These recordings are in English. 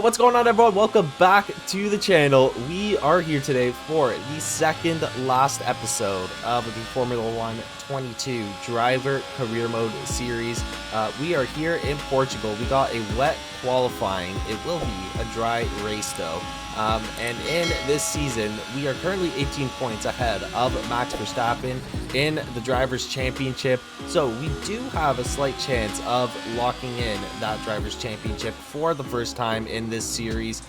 What's going on, everyone? Welcome back to the channel. We are here today for the second last episode of the Formula 1 22 Driver Career Mode series. We are here in Portugal. We got a wet qualifying. It will be a dry race though. And in this season, we are currently 18 points ahead of Max Verstappen in the Drivers' Championship. So we do have a slight chance of locking in that Drivers' Championship for the first time in this series.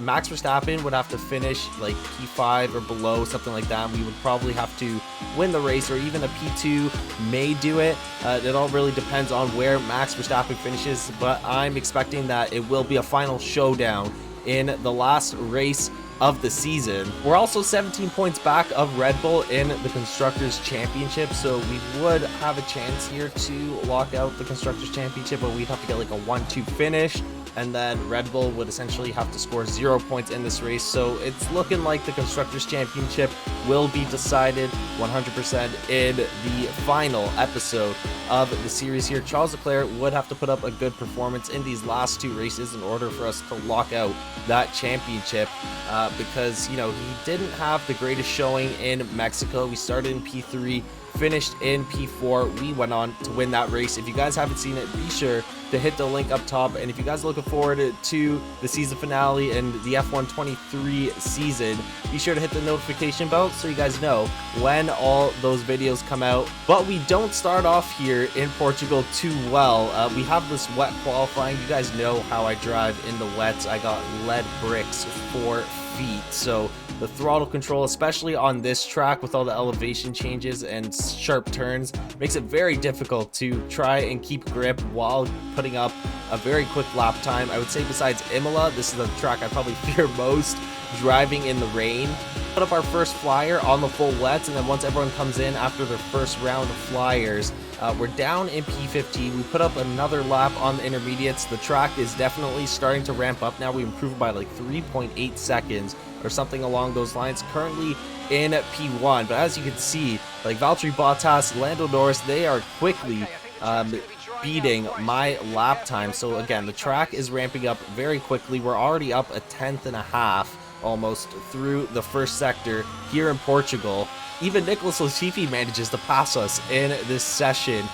Max Verstappen would have to finish like P5 or below, something like that. We would probably have to win the race, or even a P2 may do it. It all really depends on where Max Verstappen finishes, but I'm expecting that it will be a final showdown in the last race of the season. We're also 17 points back of Red Bull in the Constructors' Championship, so we would have a chance here to lock out the Constructors' Championship, but we'd have to get like a 1-2 finish, and then Red Bull would essentially have to score 0 points in this race. So it's looking like the Constructors' Championship will be decided 100% in the final episode of the series here. Charles Leclerc would have to put up a good performance in these last two races in order for us to lock out that championship, because, you know, he didn't have the greatest showing in Mexico. We started in P3, finished in P4. We went on to win that race. If you guys haven't seen it, be sure to hit the link up top. And if you guys are looking forward to the season finale and the F1 23 season, be sure to hit the notification bell so you guys know when all those videos come out. But we don't start off here in Portugal too well. We have this wet qualifying. You guys know how I drive in the wets. I got lead bricks for feet, so the throttle control, especially on this track with all the elevation changes and sharp turns, makes it very difficult to try and keep grip while putting up a very quick lap time. I would say besides Imola, this is the track I probably fear most driving in the rain. Put up our first flyer on the full wets, and then once everyone comes in after their first round of flyers, we're down in P15. We put up another lap on the intermediates. The track is definitely starting to ramp up now. We improved by like 3.8 seconds or something along those lines, currently in P1. But as you can see, like Valtteri Bottas, Lando Norris, they are quickly beating my lap time. So again, the track is ramping up very quickly. We're already up a tenth and a half almost through the first sector here in Portugal. Even Nicholas Latifi manages to pass us in this session.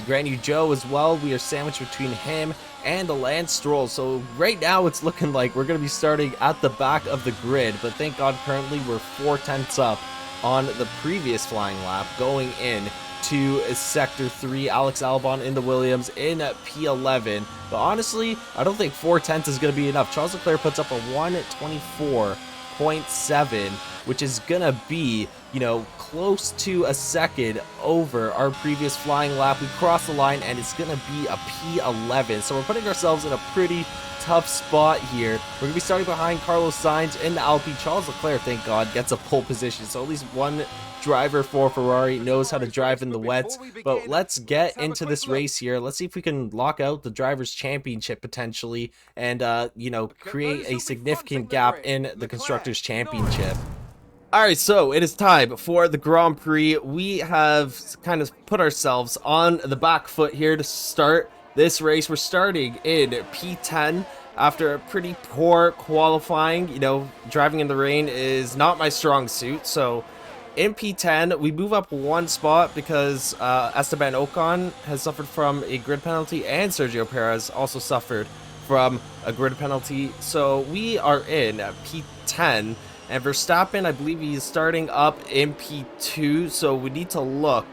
Grant Yu Zhou as well. We are sandwiched between him and Lance Stroll. So right now it's looking like we're going to be starting at the back of the grid, but thank God currently we're 4 tenths up on the previous flying lap going in to sector 3. Alex Albon in the Williams in P11, but honestly I don't think 4 tenths is going to be enough. Charles Leclerc puts up a 1:24.7, which is gonna be, you know, close to a second over our previous flying lap. We cross the line and it's gonna be a P11, so we're putting ourselves in a pretty tough spot here. We're gonna be starting behind Carlos Sainz in the Alpine. Charles Leclerc, thank God, gets a pole position, so at least one driver for Ferrari knows how to drive in the wets. But let's get into this race here. Let's see if we can lock out the Drivers' Championship potentially, and you know, create a significant gap in the Constructors' Championship. Alright, so it is time for the Grand Prix. We have kind of put ourselves on the back foot here to start this race. We're starting in P10 after a pretty poor qualifying. You know, driving in the rain is not my strong suit, so in P10, we move up 1 spot because Esteban Ocon has suffered from a grid penalty, and Sergio Perez also suffered from a grid penalty. So we are in P10, and Verstappen, I believe he is starting up in P2, so we need to look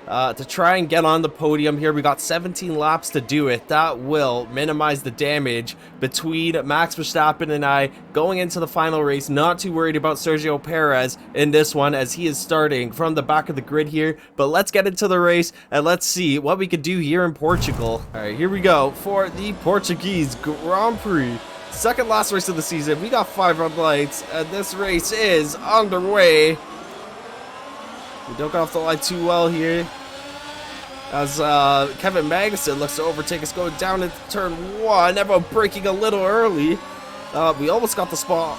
to try and get on the podium here. We got 17 laps to do it. That will minimize the damage between Max Verstappen and I going into the final race. Not too worried about Sergio Perez in this one, as he is starting from the back of the grid here. But let's get into the race and let's see what we could do here in Portugal. All right, here we go for the Portuguese Grand Prix. Second last race of the season. We got 5 red lights and this race is underway. We don't get off the line too well here, as Kevin Magnussen looks to overtake us going down into turn 1. Everyone braking a little early. We almost got the spot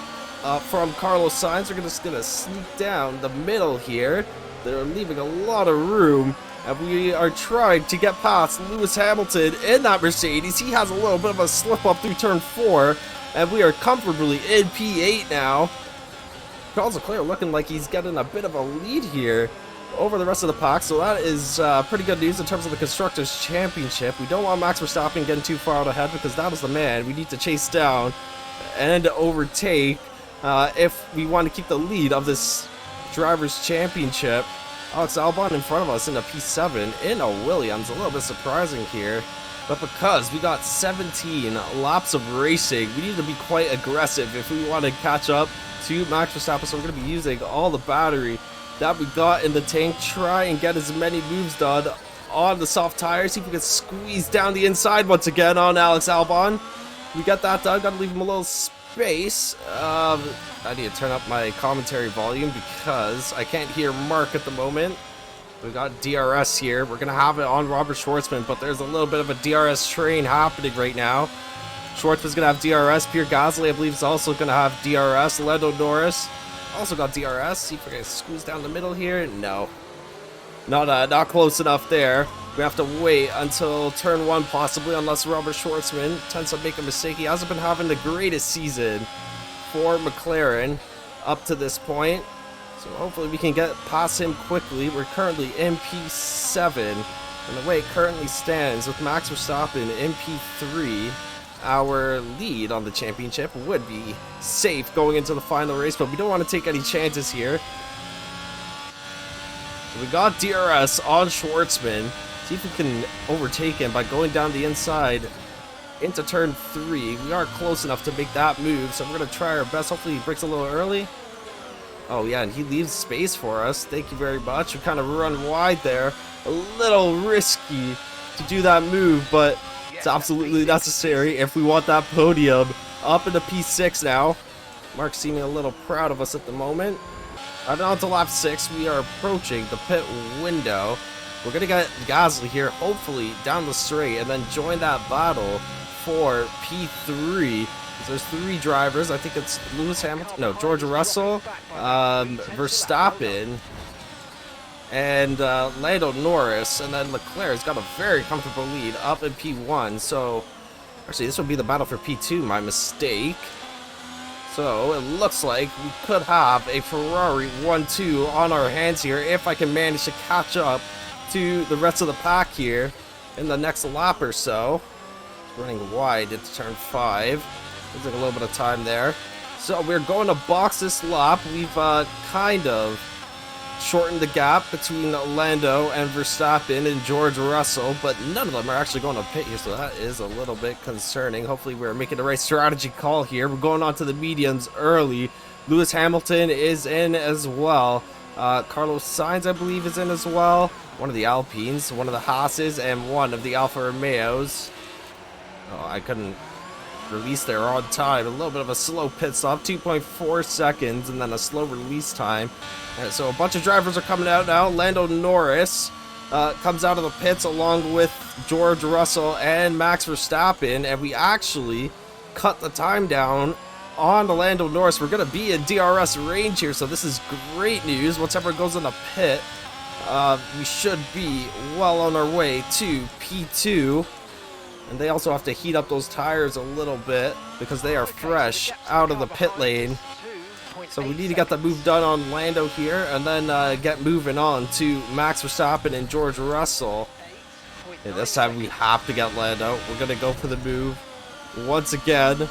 from Carlos Sainz. We're just gonna sneak down the middle here. They're leaving a lot of room, and we are trying to get past Lewis Hamilton in that Mercedes. He has a little bit of a slip up through turn 4. And we are comfortably in P8 now. Charles Leclerc looking like he's getting a bit of a lead here over the rest of the pack, so that is pretty good news in terms of the Constructors' Championship. We don't want Max Verstappen getting too far out ahead because that is the man we need to chase down and overtake if we want to keep the lead of this Drivers' Championship. Alex Albon in front of us in a P7 in a Williams. A little bit surprising here. But because we got 17 laps of racing, we need to be quite aggressive if we want to catch up to Max Verstappen. So we're going to be using all the battery that we got in the tank. Try and get as many moves done on the soft tires. See if we can squeeze down the inside once again on Alex Albon. We got that done. Got to leave him a little space. I need to turn up my commentary volume because I can't hear Mark at the moment. We got DRS here. We're going to have it on Robert Schwartzman, but there's a little bit of a DRS train happening right now. Schwartzman's going to have DRS. Pierre Gasly, I believe, is also going to have DRS. Lando Norris also got DRS. See if we can squeeze down the middle here. No. Not close enough there. We have to wait until turn 1 possibly, unless Robert Schwartzman tends to make a mistake. He hasn't been having the greatest season for McLaren up to this point. So hopefully we can get past him quickly. We're currently in P7. And the way it currently stands with Max Verstappen in P3, our lead on the championship would be safe going into the final race, but we don't want to take any chances here. So we got DRS on Schwartzman. See if we can overtake him by going down the inside into turn 3. We are close enough to make that move, so we're going to try our best. Hopefully he breaks a little early. Oh yeah, and he leaves space for us. Thank you very much. We kind of run wide there. A little risky to do that move, but it's absolutely necessary if we want that podium. Up into P6 now. Mark's seeming a little proud of us at the moment. Right on to lap 6, we are approaching the pit window. We're going to get Gasly here, hopefully, down the straight, and then join that battle for P3. So there's 3 drivers. I think it's Lewis Hamilton, no, George Russell, Verstappen, and Lando Norris, and then Leclerc's got a very comfortable lead up in P1. So, actually, this would be the battle for P2, my mistake. So, it looks like we could have a Ferrari 1-2 on our hands here if I can manage to catch up to the rest of the pack here in the next lap or so. Running wide into turn 5. Looks like a little bit of time there. So we're going to box this lap. We've kind of shortened the gap between Lando and Verstappen and George Russell, but none of them are actually going to pit here, so that is a little bit concerning. Hopefully we're making the right strategy call here. We're going on to the mediums early. Lewis Hamilton is in as well. Carlos Sainz, I believe, is in as well. One of the Alpines, one of the Haas's, and one of the Alfa Romeos. Oh, I couldn't release there on time. A little bit of a slow pit stop, 2.4 seconds, and then a slow release time. And so a bunch of drivers are coming out now. Lando Norris comes out of the pits along with George Russell and Max Verstappen, and we actually cut the time down on the Lando Norris. We're going to be in DRS range here, so this is great news. Once everyone goes in the pit, we should be well on our way to P2. And they also have to heat up those tires a little bit because they are fresh out of the pit lane. So we need to get that move done on Lando here and then get moving on to Max Verstappen and George Russell. And this time we have to get Lando. We're going to go for the move once again.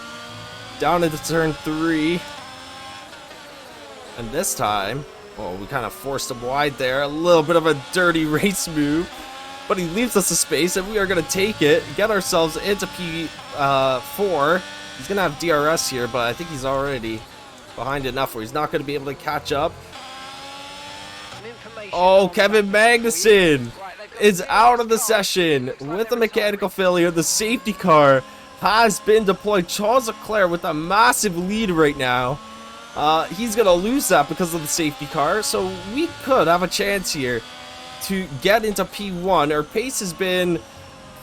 Down into turn 3. And this time, oh, we kind of forced him wide there. A little bit of a dirty race move. But he leaves us a space, and we are going to take it, get ourselves into P4. He's going to have DRS here, but I think he's already behind enough where he's not going to be able to catch up. Oh, Kevin Magnussen is out of the session with a mechanical failure. The safety car has been deployed. Charles Leclerc with a massive lead right now. He's going to lose that because of the safety car, so we could have a chance here to get into P1. Our pace has been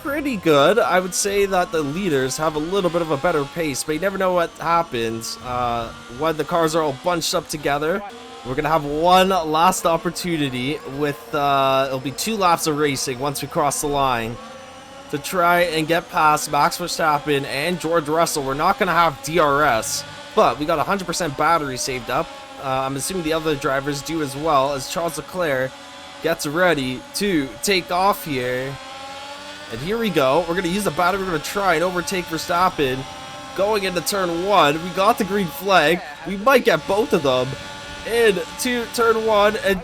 pretty good. I would say that the leaders have a little bit of a better pace, but you never know what happens when the cars are all bunched up together. We're gonna have one last opportunity with it'll be 2 laps of racing once we cross the line to try and get past Max Verstappen and George Russell. We're not going to have DRS, but we got 100% battery saved up. I'm assuming the other drivers do as well, as Charles Leclerc gets ready to take off here. And here we go. We're going to use the battery. We're going to try and overtake Verstappen. Going into turn 1. We got the green flag. We might get both of them into turn 1 and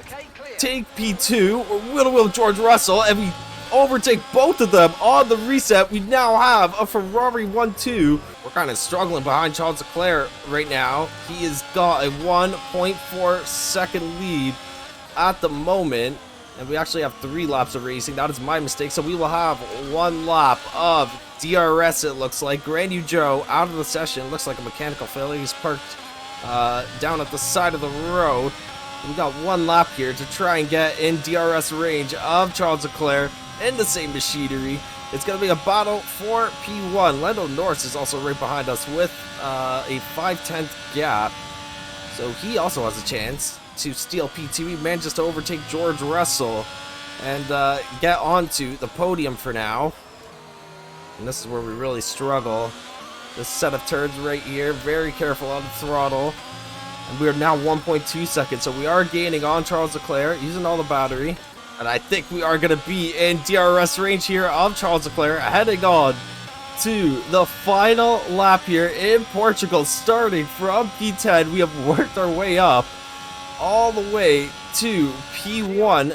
take P2. We're will George Russell, and we overtake both of them on the reset. We now have a Ferrari 1-2. We're kind of struggling behind Charles Leclerc right now. He has got a 1.4 second lead at the moment. And we actually have 3 laps of racing. That is my mistake. So we will have 1 lap of DRS, it looks like. Grand New Joe out of the session. Looks like a mechanical failure. He's parked down at the side of the road. We got 1 lap here to try and get in DRS range of Charles Leclerc in the same machinery. It's going to be a battle for P1. Lando Norris is also right behind us with a 5/10 gap. So he also has a chance to steal P2. He manages to overtake George Russell and get onto the podium for now. And this is where we really struggle. This set of turns right here, very careful on the throttle. And we are now 1.2 seconds, so we are gaining on Charles Leclerc, using all the battery. And I think we are going to be in DRS range here of Charles Leclerc, heading on to the final lap here in Portugal, starting from P10. We have worked our way up all the way to P1.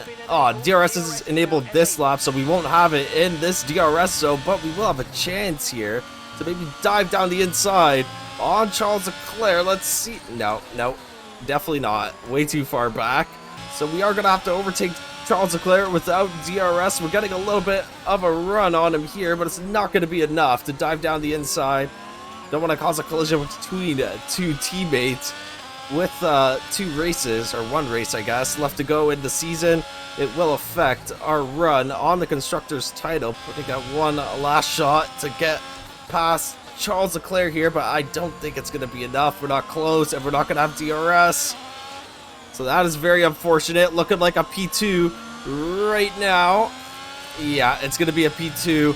DRS is enabled this lap, so we won't have it in this DRS zone, but we will have a chance here to maybe dive down the inside on Charles Leclerc. Let's see. No, definitely not. Way too far back. So we are going to have to overtake Charles Leclerc without DRS. We're getting a little bit of a run on him here, but it's not going to be enough to dive down the inside. Don't want to cause a collision between 2 teammates with 2 races, or 1 race, I guess, left to go in the season. It will affect our run on the Constructors' title. Putting out 1 last shot to get past Charles Leclerc here, but I don't think it's going to be enough. We're not close, and we're not going to have DRS. So that is very unfortunate. Looking like a P2 right now. Yeah, it's going to be a P2.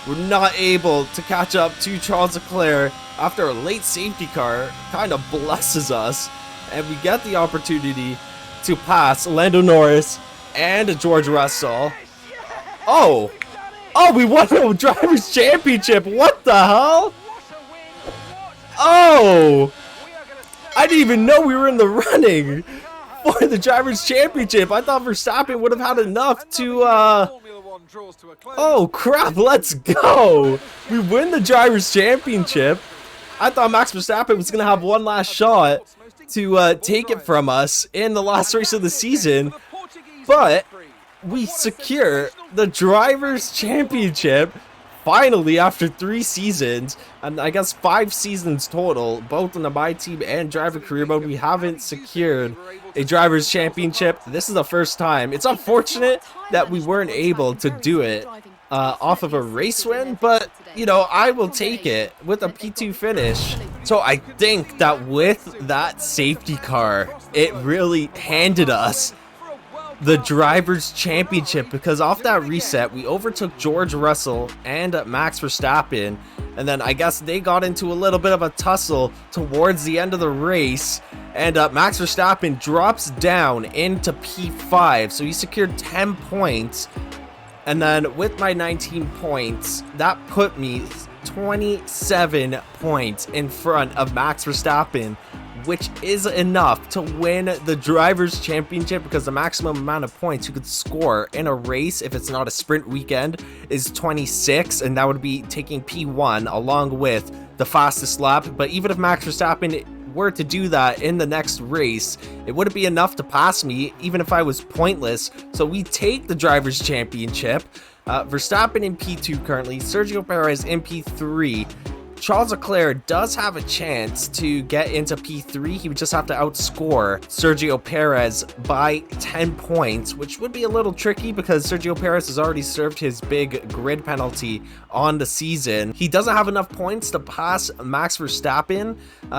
We're not able to catch up to Charles Leclerc after a late safety car kind of blesses us. And we get the opportunity to pass Lando Norris and George Russell. Oh, we won the Drivers' Championship. What the hell? Oh, I didn't even know we were in the running for the Drivers' Championship. I thought Verstappen would have had enough to, oh crap, let's go. We win the Drivers' Championship. I thought Max Verstappen was going to have 1 last shot to take it from us in the last race of the season, but we secure the Drivers' Championship finally after 3 seasons, and I guess 5 seasons total, both in the My Team and Driver Career Mode. We haven't secured a Drivers' Championship. This is the first time. It's unfortunate that we weren't able to do it off of a race win, but you know, I will take it with a P2 finish. So I think that with that safety car, it really handed us the Drivers' Championship, because off that reset we overtook George Russell and Max Verstappen, and then I guess they got into a little bit of a tussle towards the end of the race, and Max Verstappen drops down into P5, so he secured 10 points, and then with my 19 points that put me 27 points in front of Max Verstappen, which is enough to win the Drivers' Championship, because the maximum amount of points you could score in a race, if it's not a sprint weekend, is 26, and that would be taking P1 along with the fastest lap. But even if Max Verstappen were to do that in the next race, it wouldn't be enough to pass me, even if I was pointless. So we take the Drivers' Championship. Verstappen in P2 currently, Sergio Perez in P3. Charles Leclerc does have a chance to get into P3. He would just have to outscore Sergio Perez by 10 points, which would be a little tricky because Sergio Perez has already served his big grid penalty on the season. He doesn't have enough points to pass Max Verstappen.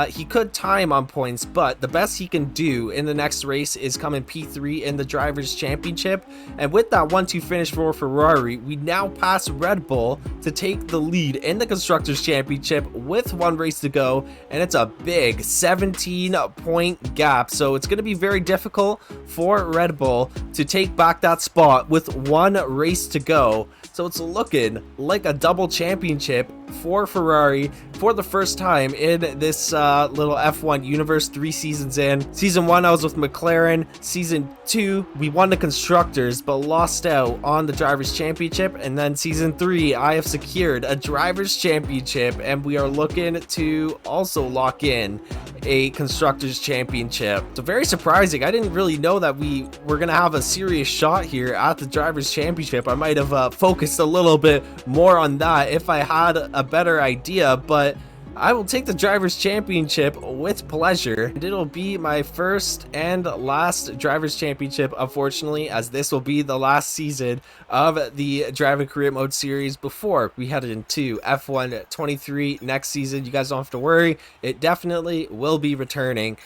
He could tie him on points, but the best he can do in the next race is come in P3 in the Drivers' Championship. And with that 1-2 finish for Ferrari, we now pass Red Bull to take the lead in the Constructors' Championship with 1 race to go, and it's a big 17-point gap, so it's going to be very difficult for Red Bull to take back that spot with 1 race to go. So it's looking like a double championship for Ferrari for the first time in this little F1 universe 3 seasons in. Season 1 I was with McLaren, season 2 we won the Constructors but lost out on the Drivers' Championship, and then season 3 I have secured a Drivers' Championship, and we are looking to also lock in a Constructors' Championship. So very surprising. I didn't really know that we were gonna have a serious shot here at the Drivers' Championship. I might have focused a little bit more on that if I had a better idea, but I will take the Drivers' Championship with pleasure, and it'll be my first and last Drivers' Championship, unfortunately, as this will be the last season of the Driving Career Mode series before we head into F1 23 next season. You guys don't have to worry, it definitely will be returning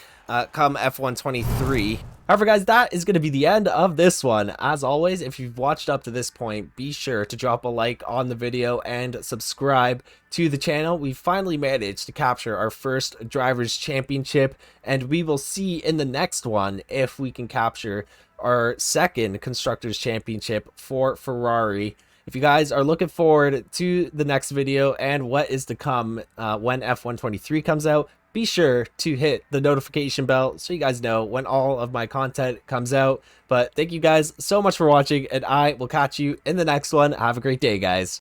come F1 23. However, guys, that is going to be the end of this one. As always, if you've watched up to this point, be sure to drop a like on the video and subscribe to the channel. We finally managed to capture our first Drivers' Championship, and we will see in the next one if we can capture our second Constructors' Championship for Ferrari. If you guys are looking forward to the next video and what is to come when F1 23 comes out, be sure to hit the notification bell so you guys know when all of my content comes out. But thank you guys so much for watching, and I will catch you in the next one. Have a great day, guys.